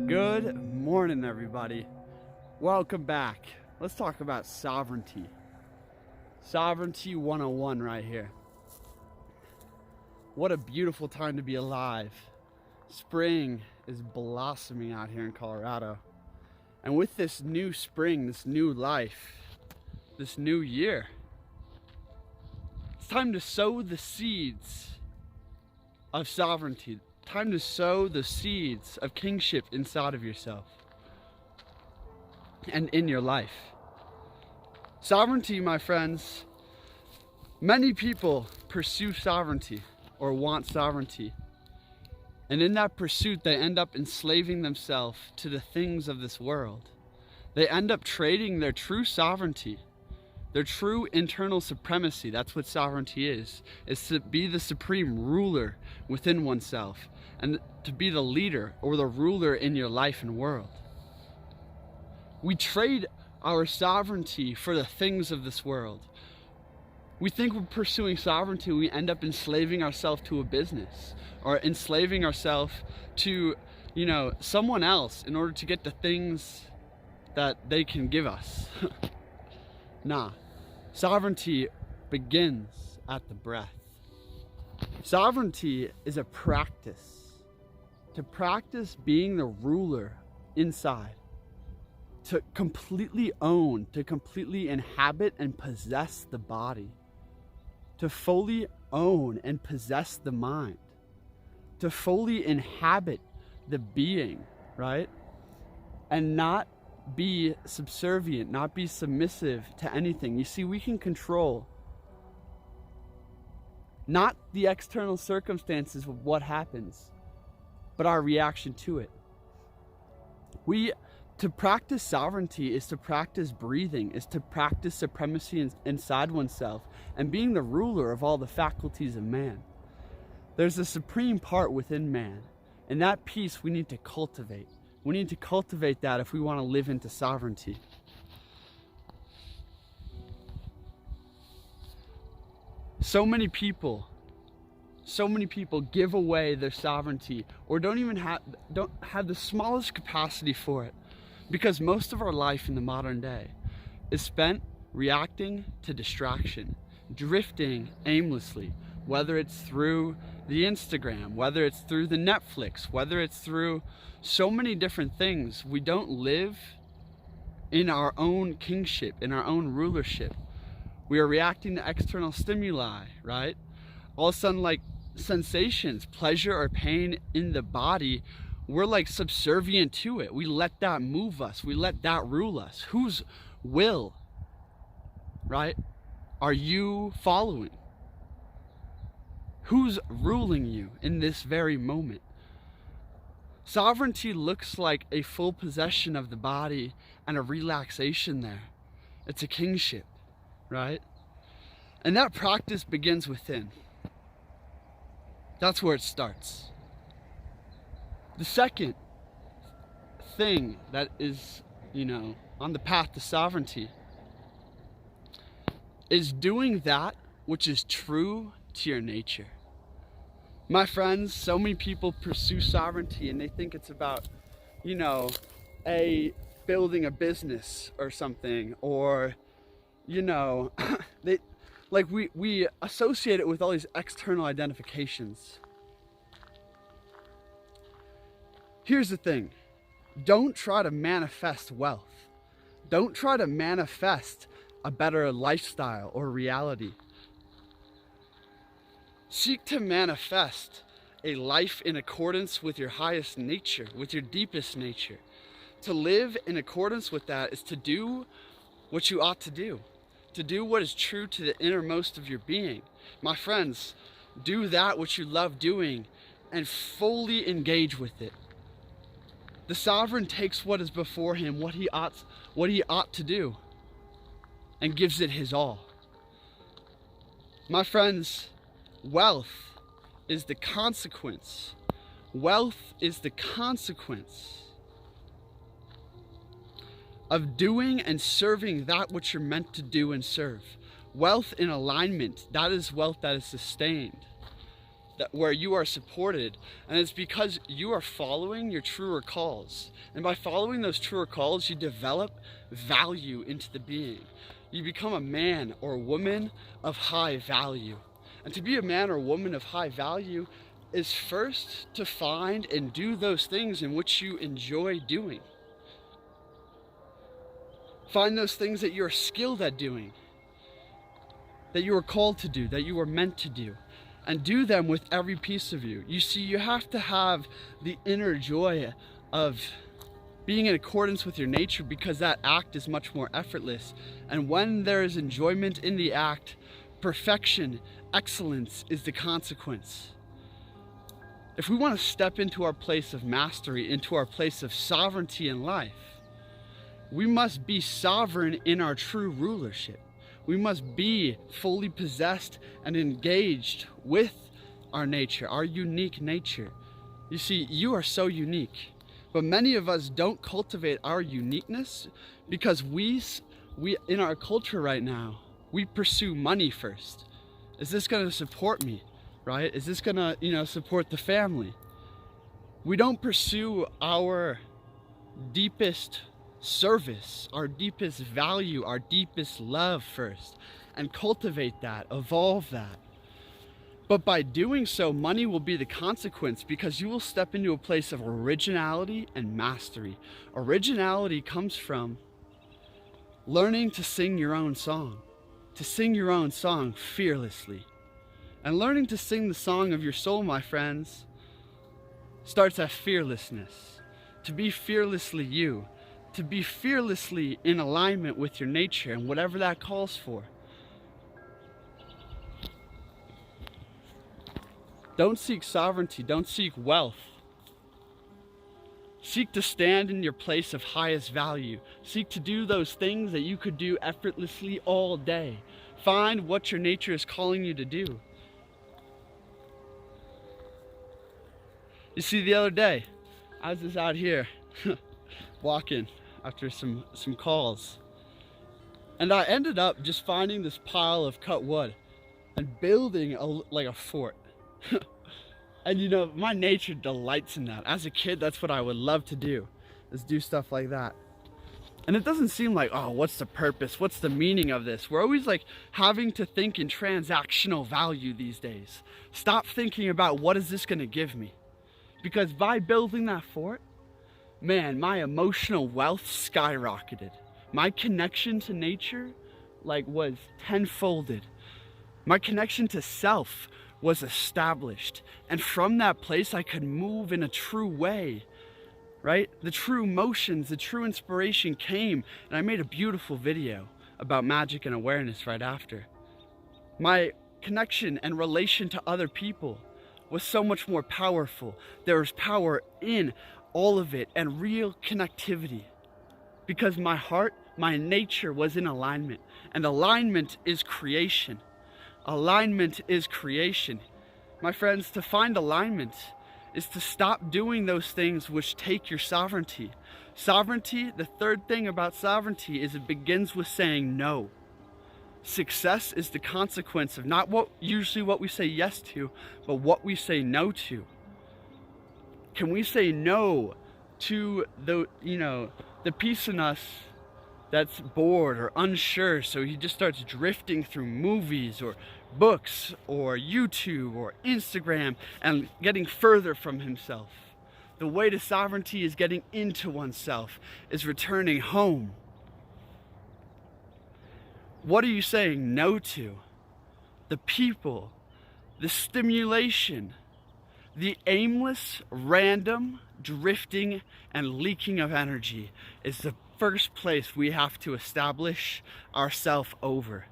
Good morning, everybody. Welcome back. Let's talk about sovereignty. Sovereignty 101 right here. What a beautiful time to be alive. Spring is blossoming out here in Colorado. And with this new spring, this new life, this new year, it's time to sow the seeds of sovereignty. Time to sow the seeds of kingship inside of yourself and in your life. Sovereignty, my friends, many people pursue sovereignty or want sovereignty. And in that pursuit, they end up enslaving themselves to the things of this world. They end up trading their true sovereignty, their true internal supremacy. That's what sovereignty is to be the supreme ruler within oneself and to be the leader or the ruler in your life and world. We trade our sovereignty for the things of this world. We think we're pursuing sovereignty, we end up enslaving ourselves to a business or enslaving ourselves to, someone else in order to get the things that they can give us. Nah. Sovereignty begins at the breath. Sovereignty is a practice. To practice being the ruler inside. To completely own, to completely inhabit and possess the body. To fully own and possess the mind. To fully inhabit the being, right? And not be subservient, not be submissive to anything. You see, we can control not the external circumstances of what happens, but our reaction to it. To practice sovereignty is to practice breathing, is to practice supremacy inside oneself and being the ruler of all the faculties of man. There's a supreme part within man, and that piece we need to cultivate. We need to cultivate that if we want to live into sovereignty. So many people give away their sovereignty or don't have the smallest capacity for it, because most of our life in the modern day is spent reacting to distraction, drifting aimlessly, whether it's through the Instagram, whether it's through the Netflix, whether it's through so many different things. We don't live in our own kingship, in our own rulership. We are reacting to external stimuli, right? All of a sudden, like sensations, pleasure or pain in the body, we're like subservient to it. We let that move us. We let that rule us. Whose will, right, are you following? Who's ruling you in this very moment? Sovereignty looks like a full possession of the body and a relaxation there. It's a kingship, right? And that practice begins within. That's where it starts. The second thing that is, on the path to sovereignty is doing that which is true to your nature. My friends, so many people pursue sovereignty and they think it's about, building a business or something, or, we associate it with all these external identifications. Here's the thing. Don't try to manifest wealth. Don't try to manifest a better lifestyle or reality. Seek to manifest a life in accordance with your highest nature, with your deepest nature. To live in accordance with that is to do what you ought to do what is true to the innermost of your being. My friends, do that which you love doing and fully engage with it. The sovereign takes what is before him, what he ought to do, and gives it his all. My friends, wealth is the consequence. Wealth is the consequence of doing and serving that which you're meant to do and serve. Wealth in alignment, that is wealth that is sustained. where you are supported, and it's because you are following your truer calls. And by following those truer calls, you develop value into the being. You become a man or woman of high value. And to be a man or woman of high value is first to find and do those things in which you enjoy doing. Find those things that you're skilled at doing, that you are called to do, that you are meant to do, and do them with every piece of you. You see, you have to have the inner joy of being in accordance with your nature, because that act is much more effortless. And when there is enjoyment in the act, perfection, excellence is the consequence. If we want to step into our place of mastery, into our place of sovereignty in life, we must be sovereign in our true rulership. We must be fully possessed and engaged with our nature, our unique nature. You see, you are so unique, but many of us don't cultivate our uniqueness because we in our culture right now, we pursue money first. Is this going to support me, right? Is this going to, support the family? We don't pursue our deepest service, our deepest value, our deepest love first, and cultivate that, evolve that. But by doing so, money will be the consequence, because you will step into a place of originality and mastery. Originality comes from learning to sing your own song, fearlessly. And learning to sing the song of your soul, my friends, starts at fearlessness. To be fearlessly you, to be fearlessly in alignment with your nature and whatever that calls for. Don't seek sovereignty, don't seek wealth. Seek to stand in your place of highest value. Seek to do those things that you could do effortlessly all day. Find what your nature is calling you to do. You see, the other day, I was just out here walking after some calls, and I ended up just finding this pile of cut wood and building like a fort. And my nature delights in that. As a kid, that's what I would love to do, is do stuff like that. And it doesn't seem like, oh, what's the purpose? What's the meaning of this? We're always like having to think in transactional value these days. Stop thinking about what is this going to give me? Because by building that fort, man, my emotional wealth skyrocketed. My connection to nature was tenfolded. My connection to self was established. And from that place, I could move in a true way, right? The true emotions, the true inspiration came, and I made a beautiful video about magic and awareness right after. My connection and relation to other people was so much more powerful. There was power in all of it and real connectivity, because my heart, my nature was in alignment, and alignment is creation. Alignment is creation. My friends, to find alignment is to stop doing those things which take your sovereignty. Sovereignty, the third thing about sovereignty, is it begins with saying no. Success is the consequence of not usually what we say yes to, but what we say no to. Can we say no to the piece in us that's bored or unsure, so he just starts drifting through movies or books or YouTube or Instagram and getting further from himself? The way to sovereignty is getting into oneself, is returning home. What are you saying no to? The people, the stimulation, the aimless, random, drifting, and leaking of energy is the first place we have to establish ourselves over.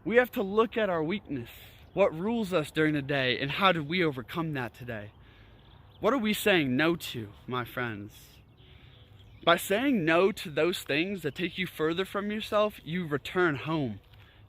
We have to look at our weakness, what rules us during the day, and how did we overcome that today? What are we saying no to, my friends? By saying no to those things that take you further from yourself, you return home.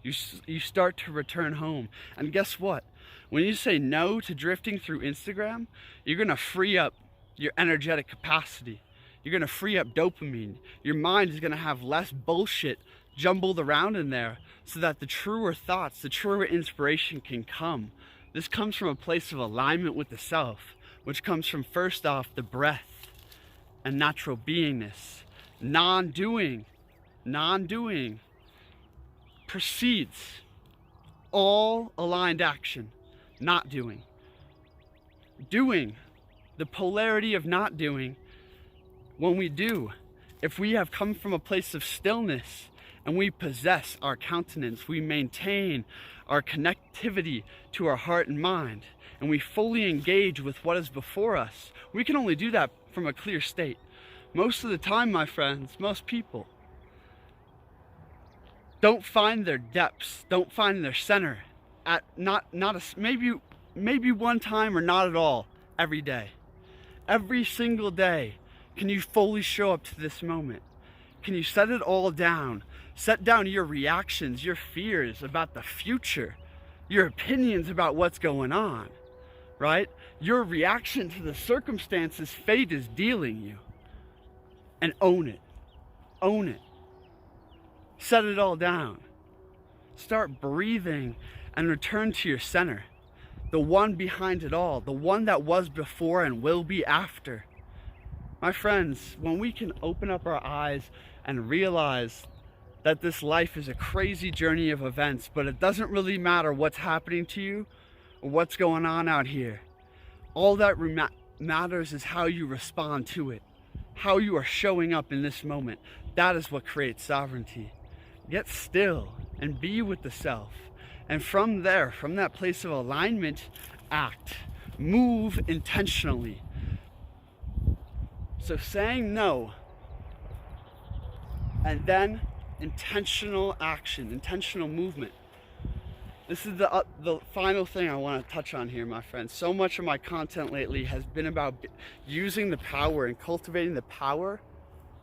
You start to return home. And guess what? When you say no to drifting through Instagram, you're going to free up your energetic capacity. You're going to free up dopamine. Your mind is going to have less bullshit jumbled around in there, so that the truer thoughts, the truer inspiration can come This comes from a place of alignment with the self, which comes from, first off, the breath and natural beingness. Non-doing precedes all aligned action. Not doing. Doing, the polarity of not doing. When we do, if we have come from a place of stillness and we possess our countenance, we maintain our connectivity to our heart and mind, and we fully engage with what is before us, we can only do that from a clear state. Most of the time, my friends, most people don't find their depths, don't find their center at maybe one time or not at all every day. Every single day, can you fully show up to this moment? Can you set it all down? Set down your reactions, your fears about the future, your opinions about what's going on, right? Your reaction to the circumstances fate is dealing you. And own it. Own it. Set it all down. Start breathing and return to your center. The one behind it all. The one that was before and will be after. My friends, when we can open up our eyes and realize that this life is a crazy journey of events, but it doesn't really matter what's happening to you or what's going on out here. All that matters is how you respond to it, how you are showing up in this moment. That is what creates sovereignty. Get still and be with the self. And from there, from that place of alignment, act. Move intentionally. So saying no, and then intentional action, intentional movement. This is the final thing I want to touch on here, my friends. So much of my content lately has been about using the power and cultivating the power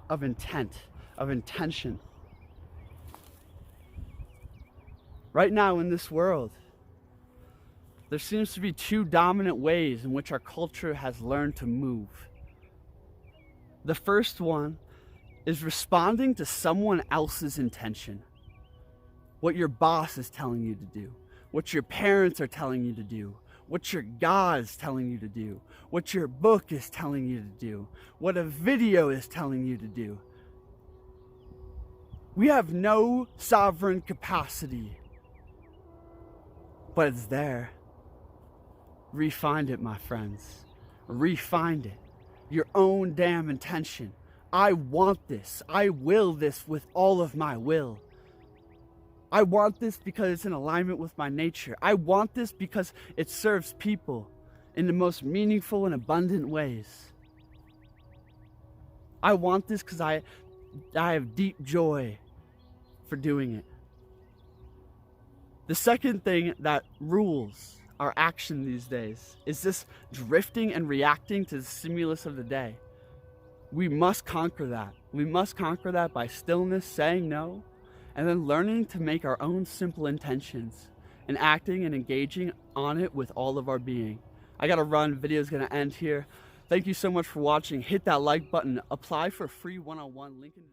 of intent, of intention. Right now in this world, there seems to be two dominant ways in which our culture has learned to move. The first one is responding to someone else's intention. What your boss is telling you to do, what your parents are telling you to do, what your God is telling you to do, what your book is telling you to do, what a video is telling you to do. We have no sovereign capacity, but it's there. Re-find it, my friends. Re-find it. Your own damn intention. I want this. I will this with all of my will. I want this because it's in alignment with my nature. I want this because it serves people in the most meaningful and abundant ways. I want this because I have deep joy for doing it. The second thing that rules our action these days is this drifting and reacting to the stimulus of the day. We must conquer that. We must conquer that by stillness, saying no, and then learning to make our own simple intentions and acting and engaging on it with all of our being. I gotta run, video's gonna end here. Thank you so much for watching. Hit that like button, apply for a free one-on-one link in the